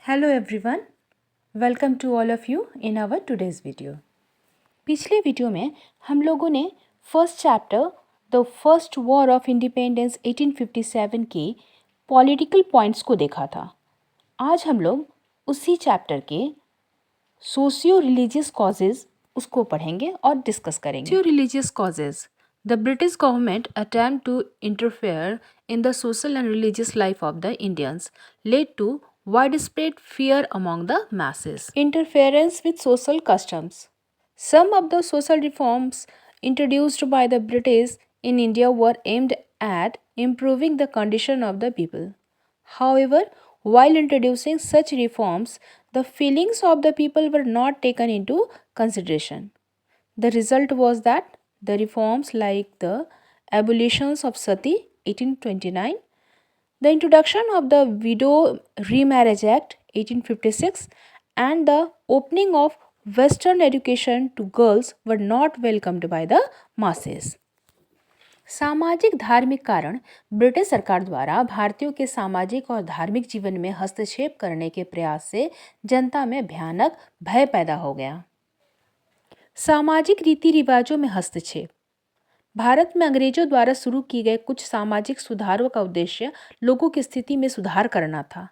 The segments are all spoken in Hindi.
Hello everyone, welcome to all of you in our today's video. पिछले वीडियो में हम लोगों ने first chapter the first war of independence 1857 के पॉलिटिकल पॉइंट्स को देखा था। आज हम लोग उसी चैप्टर के सोशियो रिलीजियस कॉजेज़ उसको पढ़ेंगे और डिस्कस करेंगे। Socio religious causes. The British government attempt to interfere in the social and religious life of the Indians led to widespread fear among the masses. Interference with social customs. Some of the social reforms introduced by the British in India were aimed at improving the condition of the people. However, while introducing such reforms, the feelings of the people were not taken into consideration. The result was that the reforms like the abolitions of sati 1829, the introduction of the Widow Remarriage Act 1856, and the opening of Western education to girls were not welcomed by the masses. सामाजिक धार्मिक कारण। ब्रिटिश सरकार द्वारा भारतीयों के सामाजिक और धार्मिक जीवन में हस्तक्षेप करने के प्रयास से जनता में भयानक भय पैदा हो गया। सामाजिक रीति रिवाजों में हस्तक्षेप। भारत में अंग्रेजों द्वारा शुरू किए गए कुछ सामाजिक सुधारों का उद्देश्य लोगों की स्थिति में सुधार करना था।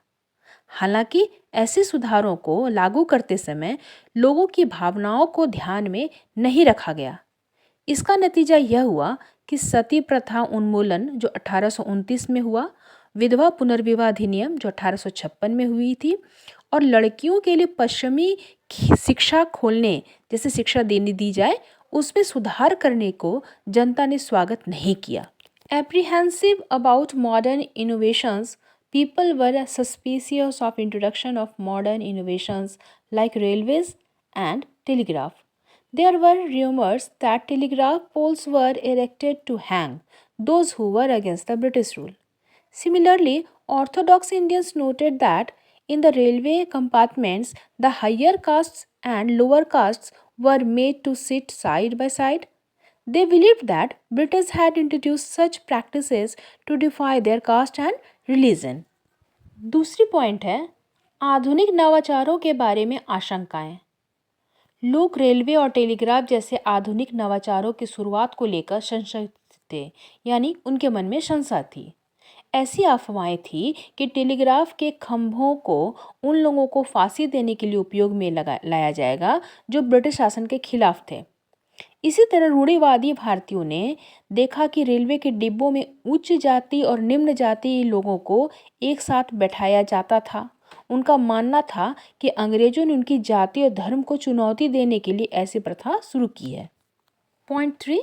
हालांकि ऐसे सुधारों को लागू करते समय लोगों की भावनाओं को ध्यान में नहीं रखा गया। इसका नतीजा यह हुआ कि सती प्रथा उन्मूलन जो 1829 में हुआ, विधवा पुनर्विवाह अधिनियम जो 1856 में हुई थी, और लड़कियों के लिए पश्चिमी शिक्षा खोलने जैसे शिक्षा देने दी जाए उसमें सुधार करने को जनता ने स्वागत नहीं किया। Apprehensive about modern innovations, people were suspicious of introduction of modern innovations like railways and telegraph. There were rumors that telegraph poles were erected to hang those who were against the British rule. Similarly, Orthodox Indians noted that in the railway compartments, the higher castes and lower castes were made to sit side by side. They believed that British had introduced such practices to defy their caste and religion. दूसरी पॉइंट है आधुनिक नवाचारों के बारे में आशंकाएं। लोग रेलवे और टेलीग्राफ जैसे आधुनिक नवाचारों की शुरुआत को लेकर संशय थे, यानी उनके मन में शंका थी। ऐसी अफवाहें थी कि टेलीग्राफ के खंभों को उन लोगों को फांसी देने के लिए उपयोग में लाया जाएगा जो ब्रिटिश शासन के खिलाफ थे। इसी तरह रूढ़िवादी भारतीयों ने देखा कि रेलवे के डिब्बों में उच्च जाति और निम्न जाति लोगों को एक साथ बैठाया जाता था। उनका मानना था कि अंग्रेजों ने उनकी जाति और धर्म को चुनौती देने के लिए ऐसी प्रथा शुरू की है। Point 3,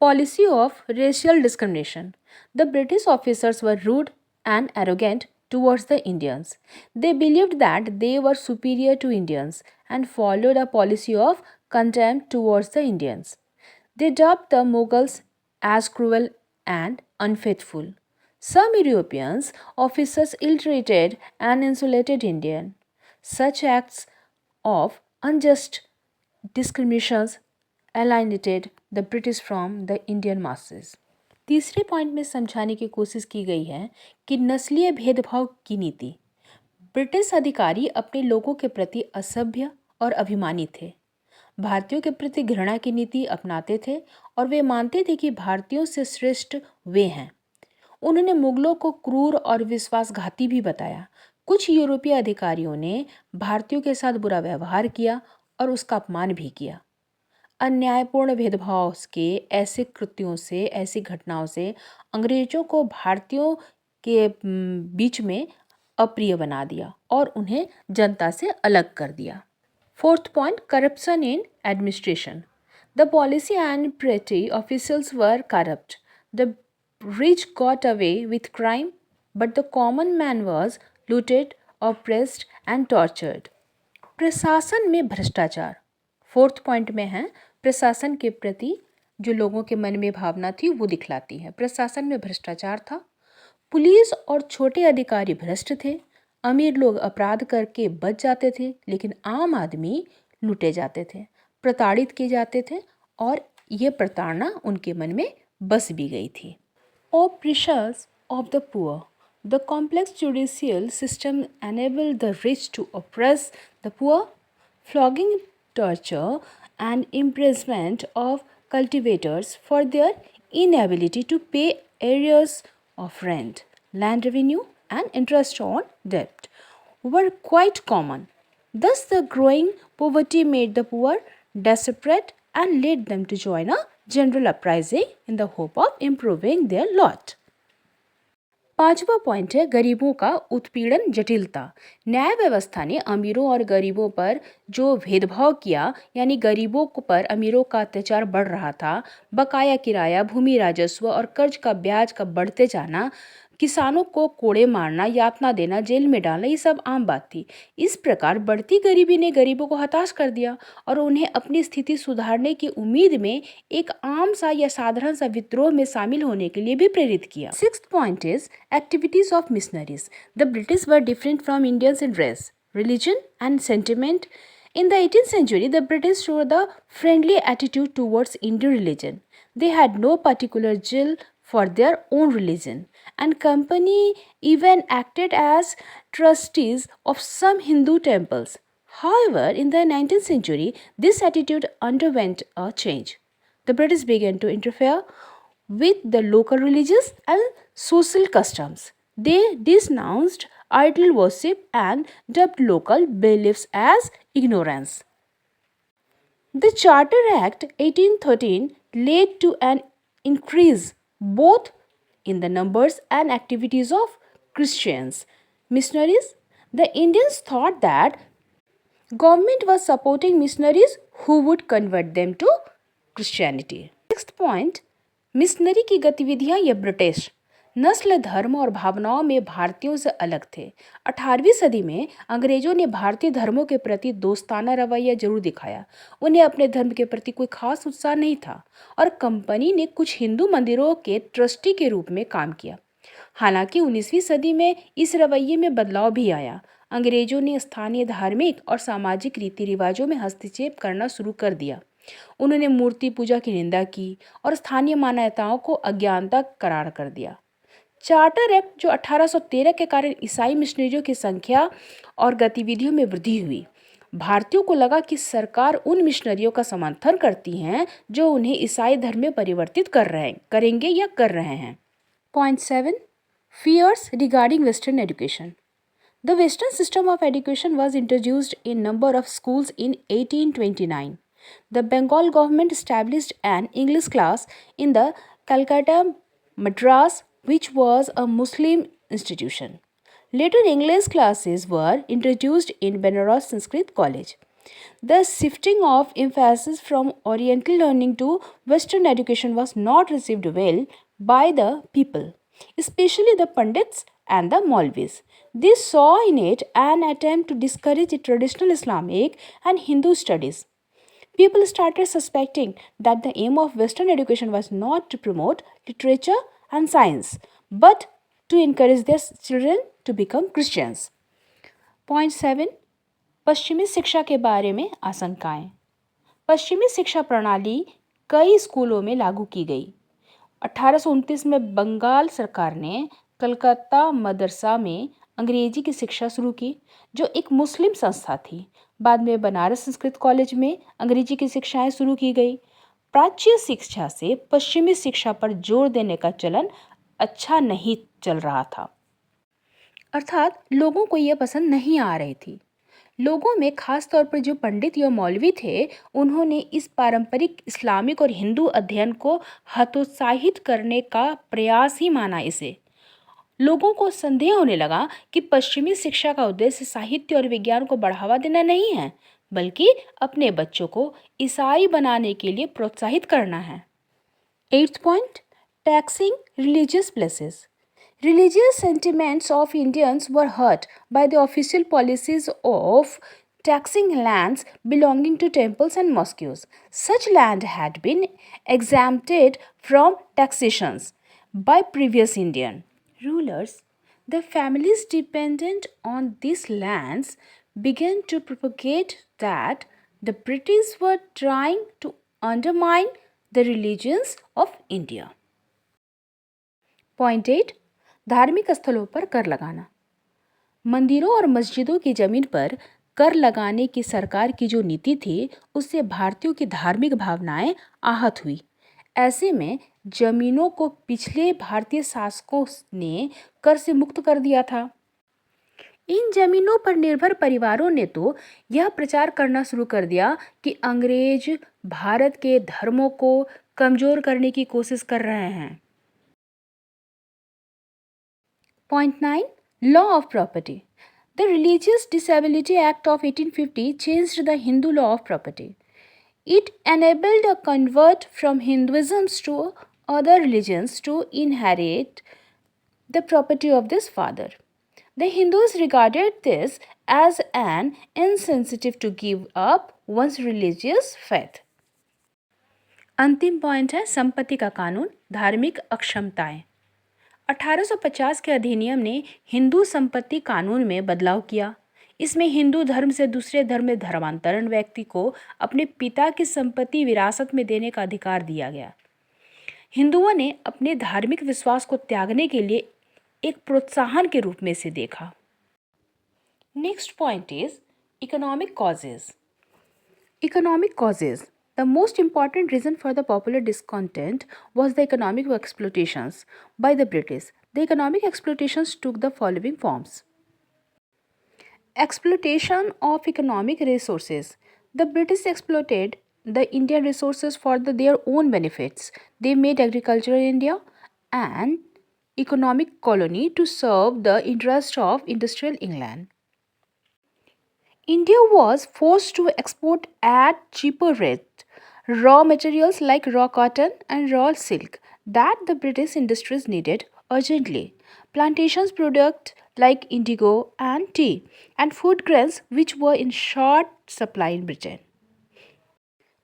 policy of racial discrimination. The British officers were rude and arrogant towards the Indians. They believed that they were superior to Indians and followed a policy of contempt towards the Indians. They dubbed the Mughals as cruel and unfaithful. Some European officers ill-treated and insulated Indians. Such acts of unjust discriminations alienated the British from the Indian masses. तीसरे पॉइंट में समझाने की कोशिश की गई है कि नस्लीय भेदभाव की नीति। ब्रिटिश अधिकारी अपने लोगों के प्रति असभ्य और अभिमानी थे, भारतीयों के प्रति घृणा की नीति अपनाते थे और वे मानते थे कि भारतीयों से श्रेष्ठ वे हैं। उन्होंने मुगलों को क्रूर और विश्वासघाती भी बताया। कुछ यूरोपीय अधिकारियों ने भारतीयों के साथ बुरा व्यवहार किया और उसका अपमान भी किया। अन्यायपूर्ण भेदभाव के ऐसे कृत्यों से, ऐसी घटनाओं से अंग्रेजों को भारतीयों के बीच में अप्रिय बना दिया और उन्हें जनता से अलग कर दिया। Fourth point, corruption in administration. The policy and पेटी officials were corrupt. The rich got away with crime, but the common man was looted, oppressed and tortured. प्रशासन में भ्रष्टाचार. फोर्थ पॉइंट में है प्रशासन के प्रति जो लोगों के मन में भावना थी वो दिखलाती है। प्रशासन में भ्रष्टाचार था, पुलिस और छोटे अधिकारी भ्रष्ट थे, अमीर लोग अपराध करके बच जाते थे, लेकिन आम आदमी लूटे जाते थे, प्रताड़ित किए जाते थे और ये प्रताड़ना उनके मन में बस भी गई थी। Oppressions of the poor. The complex judicial system enabled the rich to oppress the poor, flogging, torture, and imprisonment of cultivators for their inability to pay arrears of rent, land revenue, and interest on debt were quite common. Thus, the growing poverty made the poor desperate and led them to join a general uprising in the hope of improving their lot. पांचवा पॉइंट है गरीबों का उत्पीड़न जटिलता। न्याय व्यवस्था ने अमीरों और गरीबों पर जो भेदभाव किया, यानी गरीबों पर अमीरों का अत्याचार बढ़ रहा था, बकाया किराया, भूमि राजस्व और कर्ज का ब्याज का बढ़ते जाना, किसानों को कोड़े मारना, यातना देना, जेल में डालना, ये सब आम बात थी। इस प्रकार बढ़ती गरीबी ने गरीबों को हताश कर दिया और उन्हें अपनी स्थिति सुधारने की उम्मीद में एक आम सा या साधारण सा विद्रोह में शामिल होने के लिए भी प्रेरित किया। Sixth point is activities of missionaries. The British were different from Indians in dress, religion and sentiment. In the 18th century, the British showed a friendly attitude towards Indian religion. They had no particular zeal for their own religion, and company even acted as trustees of some Hindu temples. However, in the 19th century, this attitude underwent a change. The British began to interfere with the local religious and social customs. They denounced idol worship and dubbed local beliefs as ignorance. The Charter Act 1813 led to an increase both in the numbers and activities of Christians. Missionaries, the Indians thought that government was supporting missionaries who would convert them to Christianity. Sixth point, missionary की गतिविधियां ये ब्रिटिश नस्ल, धर्म और भावनाओं में भारतीयों से अलग थे। 18वीं सदी में अंग्रेजों ने भारतीय धर्मों के प्रति दोस्ताना रवैया जरूर दिखाया। उन्हें अपने धर्म के प्रति कोई खास उत्साह नहीं था और कंपनी ने कुछ हिंदू मंदिरों के ट्रस्टी के रूप में काम किया। हालांकि 19वीं सदी में इस रवैये में बदलाव भी आया। अंग्रेजों ने स्थानीय धार्मिक और सामाजिक रीति रिवाजों में हस्तक्षेप करना शुरू कर दिया। उन्होंने मूर्ति पूजा की निंदा की और स्थानीय मान्यताओं को अज्ञानता करार कर दिया। चार्टर एक्ट जो 1813 के कारण ईसाई मिशनरियों की संख्या और गतिविधियों में वृद्धि हुई। भारतीयों को लगा कि सरकार उन मिशनरियों का समर्थन करती हैं जो उन्हें ईसाई धर्म में परिवर्तित करेंगे या कर रहे हैं। Point 7, fears regarding Western education. The Western system of education was introduced in number of schools in 1829. The Bengal government established an English class in the Calcutta Madras, which was a Muslim institution. Later English classes were introduced in Benares Sanskrit College. The shifting of emphasis from Oriental learning to Western education was not received well by the people, especially the Pandits and the Maulvis. They saw in it an attempt to discourage traditional Islamic and Hindu studies. People started suspecting that the aim of Western education was not to promote literature and science, but to encourage their children to become Christians. Point 7. पश्चिमी शिक्षा के बारे में आशंकाएं। पश्चिमी शिक्षा प्रणाली कई स्कूलों में लागू की गई। 1829 में बंगाल सरकार ने कलकत्ता मदरसा में अंग्रेजी की शिक्षा शुरू की, जो एक मुस्लिम संस्था थी। बाद में बनारस संस्कृत कॉलेज में अंग्रेजी की शिक्षाएं शुरू की गई। प्राच्य शिक्षा से पश्चिमी शिक्षा पर जोर देने का चलन अच्छा नहीं चल रहा था, अर्थात लोगों को यह पसंद नहीं आ रही थी। लोगों में खास तौर पर जो पंडित या मौलवी थे, उन्होंने इस पारंपरिक इस्लामिक और हिंदू अध्ययन को हतोत्साहित करने का प्रयास ही माना इसे। लोगों को संदेह होने लगा कि पश्चिमी शिक्षा का उद्देश्य साहित्य और विज्ञान को बढ़ावा देना नहीं है, बल्कि अपने बच्चों को ईसाई बनाने के लिए प्रोत्साहित करना है। 8th point, taxing religious places. Religious sentiments of Indians were hurt by the official policies of taxing lands belonging to temples and mosques. Such land had been exempted from taxations by previous Indian rulers. The families dependent on these lands began to propagate that the British were trying to undermine the religions of India. Point 8. धार्मिक स्थलों पर कर लगाना। मंदिरों और मस्जिदों की जमीन पर कर लगाने की सरकार की जो नीति थी, उससे भारतीयों की धार्मिक भावनाएं आहत हुई। ऐसे में जमीनों को पिछले भारतीय शासकों ने कर से मुक्त कर दिया था। इन जमीनों पर निर्भर परिवारों ने तो यह प्रचार करना शुरू कर दिया कि अंग्रेज भारत के धर्मों को कमजोर करने की कोशिश कर रहे हैं। Point 9. Law of Property. The Religious Disability Act of 1850 changed the Hindu law of property. It enabled a convert from Hinduism to other religions to inherit the property of this father. The Hindus regarded this as an insensitive to give up one's religious faith. अंतिम पॉइंट है संपत्ति का कानून, धार्मिक अक्षमताएं। 1850 के अधिनियम ने हिंदू संपत्ति कानून में बदलाव किया। इसमें हिंदू धर्म से दूसरे धर्म में धर्मांतरण व्यक्ति को अपने पिता की संपत्ति विरासत में देने का अधिकार दिया गया। हिंदुओं ने अपने धार्मिक विश्वास को त्यागने के लिए एक प्रोत्साहन के रूप में इसे देखा। Next point is economic causes. Economic causes. The most important reason for the popular discontent was the economic exploitations by the British. The economic exploitations took the following forms. Exploitation of economic resources. The British exploited the Indian resources for their own benefits. They made agriculture in India an economic colony to serve the interests of industrial England. India was forced to export at cheaper rates raw materials like raw cotton and raw silk that the British industries needed urgently. Plantations products like indigo and tea, and food grains which were in short supply in Britain.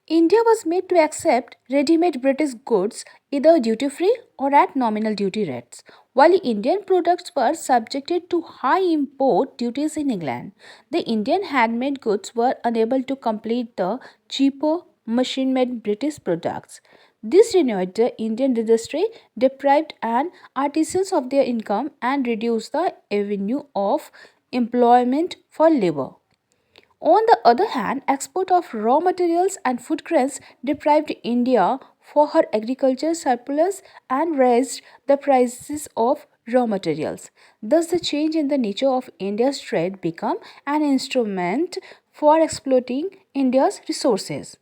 India was made to accept ready-made British goods either duty-free or at nominal duty rates, while Indian products were subjected to high import duties in England. The Indian handmade goods were unable to compete the cheaper machine-made British products. This renewed the Indian industry, deprived an artisans of their income, and reduced the avenue of employment for labor. On the other hand, export of raw materials and food grains deprived India for her agriculture surplus and raised the prices of raw materials. Thus, the change in the nature of India's trade became an instrument for exploiting India's resources.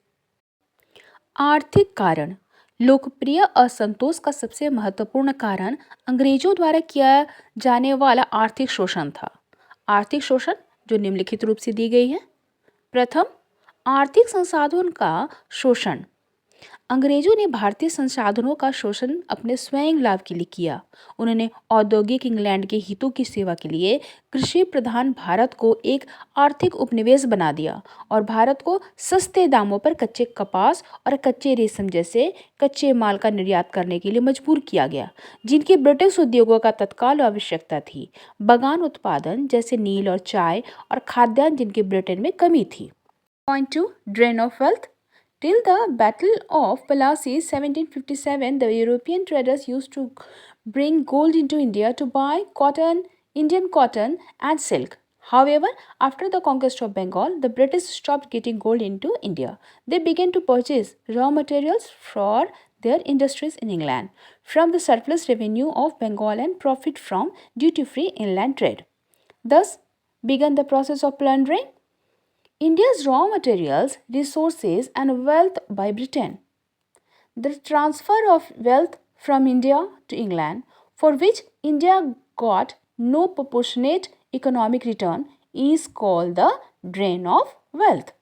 आर्थिक कारण. लोकप्रिय असंतोष का सबसे महत्वपूर्ण कारण अंग्रेजों द्वारा किया जाने वाला आर्थिक शोषण था। आर्थिक शोषण जो निम्नलिखित रूप से दी गई है। प्रथम, आर्थिक संसाधनों का शोषण। अंग्रेजों ने भारतीय संसाधनों का शोषण अपने स्वयं लाभ के लिए किया। उन्होंने औद्योगिक इंग्लैंड के हितों की सेवा के लिए कृषि प्रधान भारत को एक आर्थिक उपनिवेश बना दिया और भारत को सस्ते दामों पर कच्चे कपास और कच्चे रेशम जैसे कच्चे माल का निर्यात करने के लिए मजबूर किया गया, जिनकी ब्रिटिश उद्योगों का तत्काल आवश्यकता थी। बगान उत्पादन जैसे नील और चाय और खाद्यान्न जिनकी ब्रिटेन में कमी थी। Point 2, drain of wealth. Till the Battle of Plassey 1757, the European traders used to bring gold into India to buy cotton, Indian cotton and silk. However, after the conquest of Bengal, the British stopped getting gold into India. They began to purchase raw materials for their industries in England from the surplus revenue of Bengal and profit from duty-free inland trade. Thus began the process of plundering India's raw materials, resources, and wealth by Britain. The transfer of wealth from India to England, for which India got no proportionate economic return, is called the drain of wealth.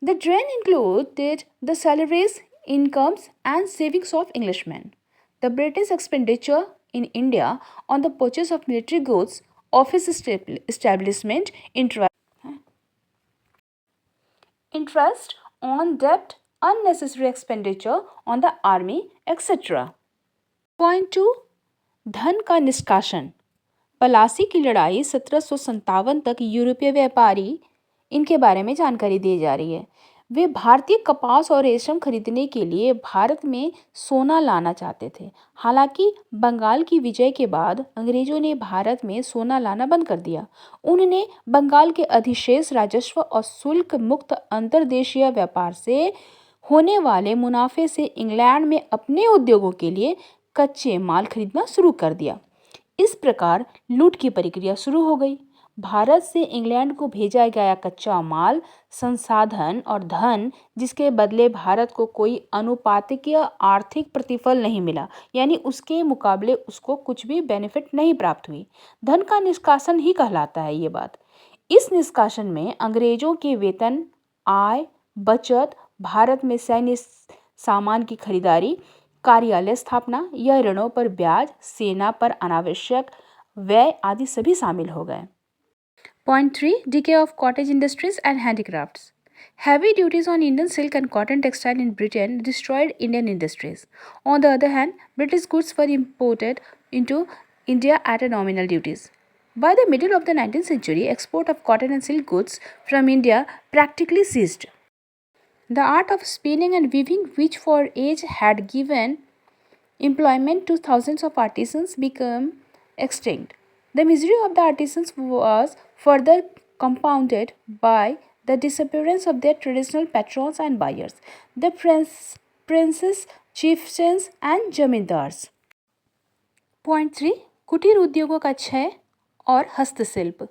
The drain included the salaries, incomes, and savings of Englishmen. The British expenditure in India on the purchase of military goods, office establishment, interest on debt, unnecessary expenditure on the army, etc. Point 2, धन का निष्कासन. पलासी की लड़ाई 1757 तक यूरोपीय व्यापारी इनके बारे में जानकारी दी जा रही है। वे भारतीय कपास और रेशम खरीदने के लिए भारत में सोना लाना चाहते थे। हालांकि बंगाल की विजय के बाद अंग्रेजों ने भारत में सोना लाना बंद कर दिया। उन्होंने बंगाल के अधिशेष राजस्व और शुल्क मुक्त अंतर्देशीय व्यापार से होने वाले मुनाफे से इंग्लैंड में अपने उद्योगों के लिए कच्चे माल खरीदना शुरू कर दिया। इस प्रकार लूट की प्रक्रिया शुरू हो गई। भारत से इंग्लैंड को भेजा गया कच्चा माल, संसाधन और धन, जिसके बदले भारत को कोई अनुपातिक आर्थिक प्रतिफल नहीं मिला, यानी उसके मुकाबले उसको कुछ भी बेनिफिट नहीं प्राप्त हुई। धन का निष्कासन ही कहलाता है ये बात। इस निष्कासन में अंग्रेजों के वेतन, आय, बचत, भारत में सैन्य सामान की खरीदारी, कार्यालय स्थापना या ऋणों पर ब्याज, सेना पर अनावश्यक व्यय आदि सभी शामिल हो गए। Point 3. Decay of cottage industries and handicrafts. Heavy duties on Indian silk and cotton textile in Britain destroyed Indian industries. On the other hand, British goods were imported into India at a nominal duties. By the middle of the 19th century, export of cotton and silk goods from India practically ceased. The art of spinning and weaving, which for age had given employment to thousands of artisans, became extinct. The misery of the artisans was further compounded by the disappearance of their traditional patrons and buyers, the princes, chieftains and zamindars. Point 3. कुटीर उद्योगों का क्षय और हस्तशिल्प।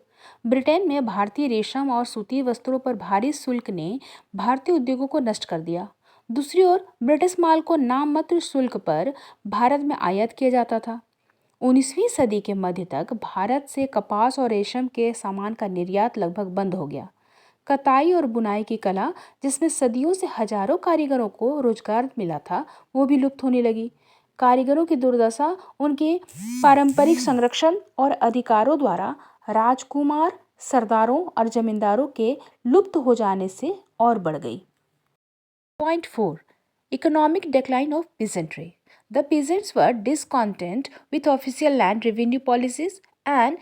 ब्रिटेन में भारतीय रेशम और सूती वस्त्रों पर भारी शुल्क ने भारतीय उद्योगों को नष्ट कर दिया। दूसरी ओर ब्रिटिश माल को नाम मात्र शुल्क पर भारत में आयात किया जाता था। 19वीं सदी के मध्य तक भारत से कपास और रेशम के सामान का निर्यात लगभग बंद हो गया। कताई और बुनाई की कला, जिसमें सदियों से हजारों कारीगरों को रोजगार मिला था, वो भी लुप्त होने लगी। कारीगरों की दुर्दशा उनके पारंपरिक संरक्षण और अधिकारों द्वारा राजकुमार, सरदारों और जमींदारों के लुप्त हो जाने से और बढ़ गई। Point 4. Economic decline of peasantry. The peasants were discontent with official land revenue policies and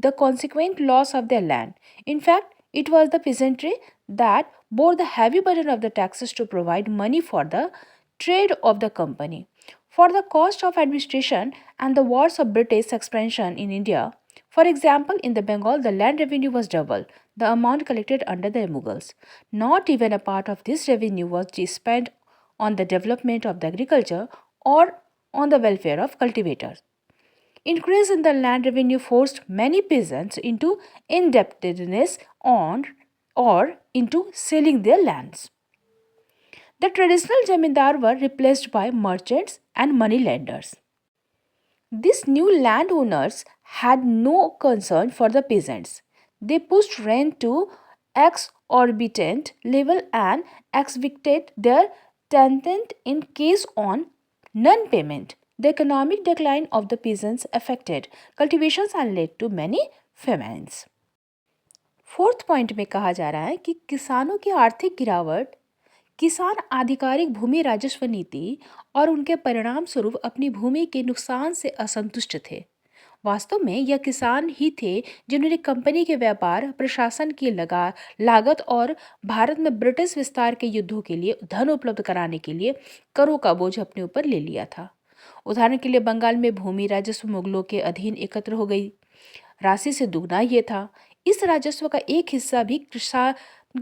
the consequent loss of their land. In fact, it was the peasantry that bore the heavy burden of the taxes to provide money for the trade of the company. For the cost of administration and the wars of British expansion in India, for example, in the Bengal, the land revenue was double the amount collected under the Mughals. Not even a part of this revenue was spent on the development of the agriculture or on the welfare of cultivators. Increase in the land revenue forced many peasants into indebtedness or into selling their lands. The traditional zamindar were replaced by merchants and money lenders. These new landowners had no concern for the peasants. They pushed rent to exorbitant level and evicted their tenant in case on non-payment. The economic decline of the peasants affected cultivations and led to many famines. Fourth point में कहा जा रहा है कि किसानों की आर्थिक गिरावट, किसान आधिकारिक भूमि राजस्व नीति और उनके परिणाम स्वरूप अपनी भूमि के नुकसान से असंतुष्ट थे। वास्तव में यह किसान ही थे जिन्होंने कंपनी के व्यापार, प्रशासन की लागत और भारत में ब्रिटिश विस्तार के युद्धों के लिए धन उपलब्ध कराने के लिए करों का बोझ अपने ऊपर ले लिया था। उदाहरण के लिए बंगाल में भूमि राजस्व मुगलों के अधीन एकत्र हो गई राशि से दुगना ये था। इस राजस्व का एक हिस्सा भी किसान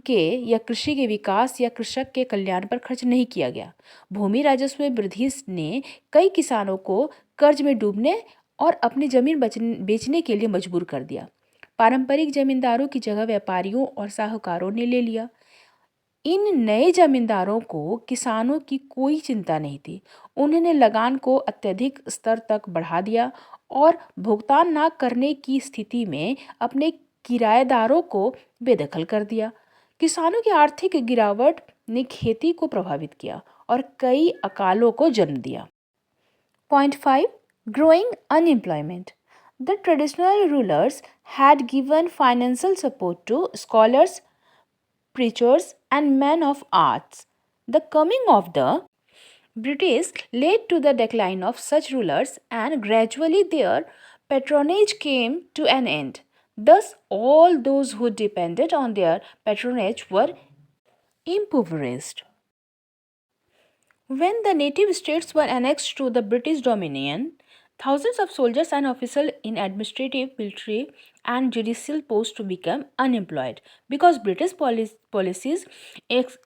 के या कृषि के विकास या कृषक के कल्याण पर खर्च नहीं किया गया। भूमि राजस्व में वृद्धि ने कई किसानों को कर्ज में डूबने और अपनी जमीन बेचने के लिए मजबूर कर दिया। पारंपरिक जमींदारों की जगह व्यापारियों और साहूकारों ने ले लिया। इन नए जमींदारों को किसानों की कोई चिंता नहीं थी। उन्होंने लगान को अत्यधिक स्तर तक बढ़ा दिया और भुगतान न करने की स्थिति में अपने किराएदारों को बेदखल कर दिया। किसानों की आर्थिक गिरावट ने खेती को प्रभावित किया और कई अकालों को जन्म दिया। Point 5. Growing unemployment. The traditional rulers had given financial support to scholars, preachers, and men of arts. The coming of the British led to the decline of such rulers, and gradually their patronage came to an end. Thus, all those who depended on their patronage were impoverished. When the native states were annexed to the British Dominion, thousands of soldiers and officers in administrative, military, and judicial posts became unemployed because British policies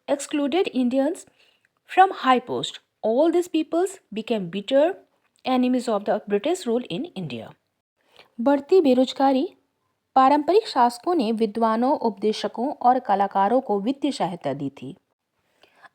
excluded Indians from high posts. All these peoples became bitter enemies of the British rule in India. बढ़ती बेरोजगारी पारंपरिक शासकों ने विद्वानों, उपदेशकों और कलाकारों को वित्तीय सहायता दी थी।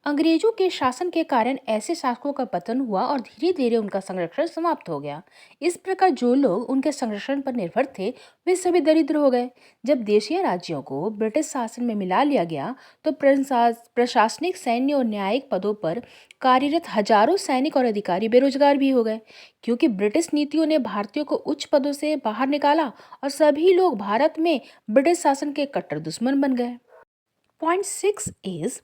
अंग्रेजों के शासन के कारण ऐसे शासकों का पतन हुआ और धीरे धीरे उनका संरक्षण समाप्त हो गया। इस प्रकार जो लोग उनके संरक्षण पर निर्भर थे वे सभी दरिद्र हो गए। जब देशीय राज्यों को ब्रिटिश शासन में मिला लिया गया तो प्रशासनिक, सैन्य और न्यायिक पदों पर कार्यरत हजारों सैनिक और अधिकारी बेरोजगार भी हो गए, क्योंकि ब्रिटिश नीतियों ने भारतीयों को उच्च पदों से बाहर निकाला और सभी लोग भारत में ब्रिटिश शासन के कट्टर दुश्मन बन गए। Point 6 is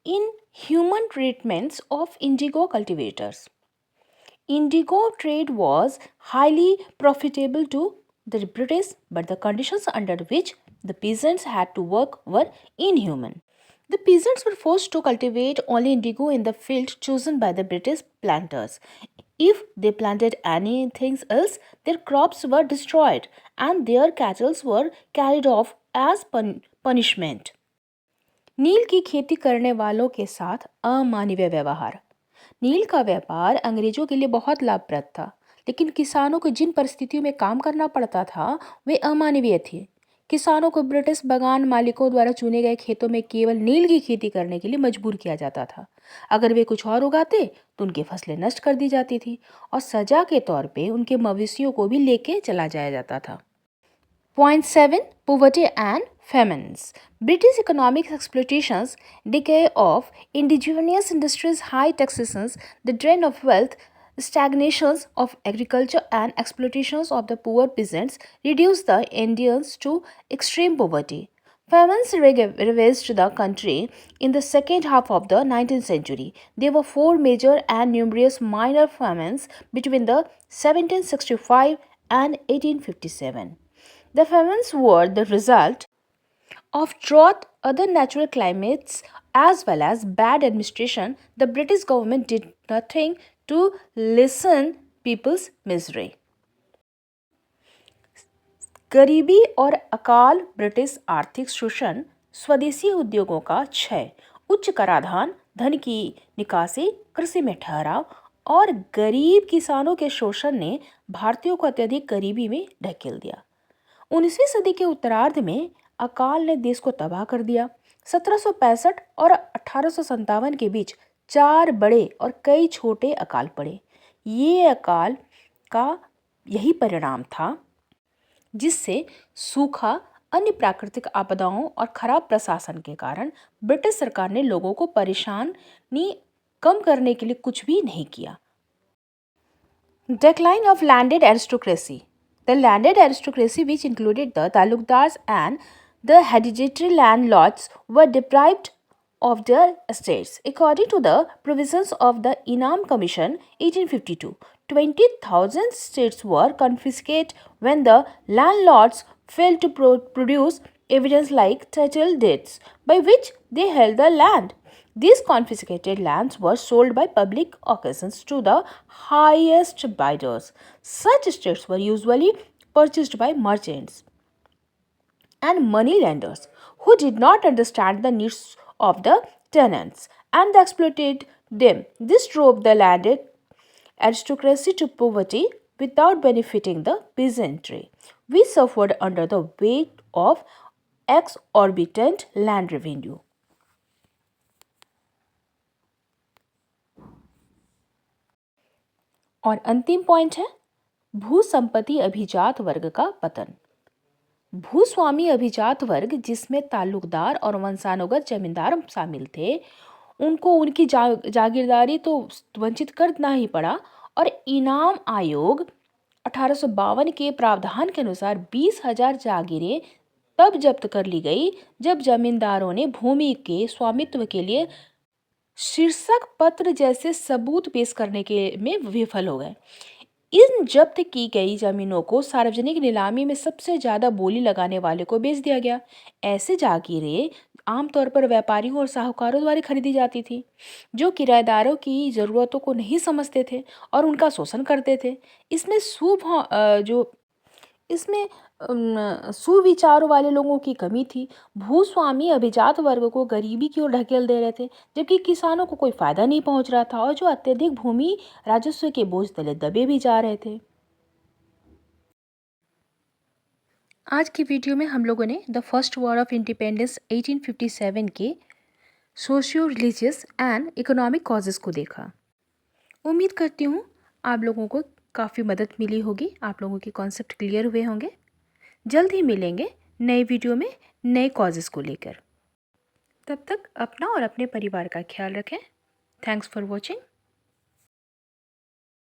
inhuman treatments of indigo cultivators. Indigo trade was highly profitable to the British, but the conditions under which the peasants had to work were inhuman. The peasants were forced to cultivate only indigo in the field chosen by the British planters. If they planted anything else, their crops were destroyed and their cattle were carried off as punishment. नील की खेती करने वालों के साथ अमानवीय व्यवहार। नील का व्यापार अंग्रेजों के लिए बहुत लाभप्रद था, लेकिन किसानों को जिन परिस्थितियों में काम करना पड़ता था वे अमानवीय थे। किसानों को ब्रिटिश बागान मालिकों द्वारा चुने गए खेतों में केवल नील की खेती करने के लिए मजबूर किया जाता था। अगर वे कुछ और उगाते तो उनकी फसलें नष्ट कर दी जाती थी और सजा के तौर पे उनके मवेशियों को भी लेके चला जाया जाता था। Point 7. Poverty and famines. British economic exploitations, decay of indigenous industries, high taxations, the drain of wealth, stagnations of agriculture and exploitations of the poor peasants reduced the Indians to extreme poverty. Famines ravaged the country in the second half of the 19th century. There were 4 major and numerous minor famines between the 1765 and 1857. The famines were the result of drought, other natural climates, as well as bad administration. The British government did nothing to lessen people's misery. गरीबी और अकाल, ब्रिटिश आर्थिक शोषण, स्वदेशी उद्योगों का क्षय, उच्च कराधान, धन की निकासी, कृषि में ठहराव और गरीब किसानों के शोषण ने भारतीयों को अत्यधिक गरीबी में ढकेल दिया। 19वीं सदी के उत्तरार्ध में अकाल ने देश को तबाह कर दिया। 1765 और 1857 के बीच 4 बड़े और कई छोटे अकाल पड़े। ये अकाल का यही परिणाम था जिससे सूखा, अन्य प्राकृतिक आपदाओं और खराब प्रशासन के कारण ब्रिटिश सरकार ने लोगों को परेशानी कम करने के लिए कुछ भी नहीं किया। Decline of landed aristocracy. The landed aristocracy, which included the talukdars and the hereditary landlords, were deprived of their estates. According to the provisions of the Inam Commission 1852, 20,000 estates were confiscated when the landlords failed to produce evidence like title deeds by which they held the land. These confiscated lands were sold by public auctions to the highest bidders. Such estates were usually purchased by merchants and money lenders who did not understand the needs of the tenants and exploited them. This drove the landed aristocracy to poverty without benefiting the peasantry. We suffered under the weight of exorbitant land revenue. और अंतिम पॉइंट है भूसंपत्ति अभिजात वर्ग का पतन। भूस्वामी अभिजात वर्ग, जिसमें ताल्लुकदार और वंशानुगत जमींदार शामिल थे, उनको उनकी जागीरदारी तो वंचित करना ही पड़ा और इनाम आयोग 1852 के प्रावधान के अनुसार 20,000 जागीरें तब जब्त कर ली गई जब जमींदारों ने भूमि के स्वामित्व के लिए शीर्षक पत्र जैसे सबूत पेश करने के में विफल हो गए। इन जब्त की गई जमीनों को सार्वजनिक नीलामी में सबसे ज्यादा बोली लगाने वाले को बेच दिया गया। ऐसे जागीरें आमतौर पर व्यापारियों और साहूकारों द्वारा खरीदी जाती थी, जो किराएदारों की ज़रूरतों को नहीं समझते थे और उनका शोषण करते थे। इसमें इसमें सुविचारों वाले लोगों की कमी थी। भूस्वामी अभिजात वर्ग को गरीबी की ओर ढकेल दे रहे थे, जबकि किसानों को कोई फायदा नहीं पहुंच रहा था और जो अत्यधिक भूमि राजस्व के बोझ तले दबे भी जा रहे थे। आज की वीडियो में हम लोगों ने the first war of independence 1857 के socio religious and economic causes को देखा। उम्मीद करती हूँ आप लोगों को काफ़ी मदद मिली होगी, आप लोगों के कॉन्सेप्ट क्लियर हुए होंगे। जल्द ही मिलेंगे नए वीडियो में नए कॉजेज़ को लेकर। तब तक अपना और अपने परिवार का ख्याल रखें। Thanks for watching.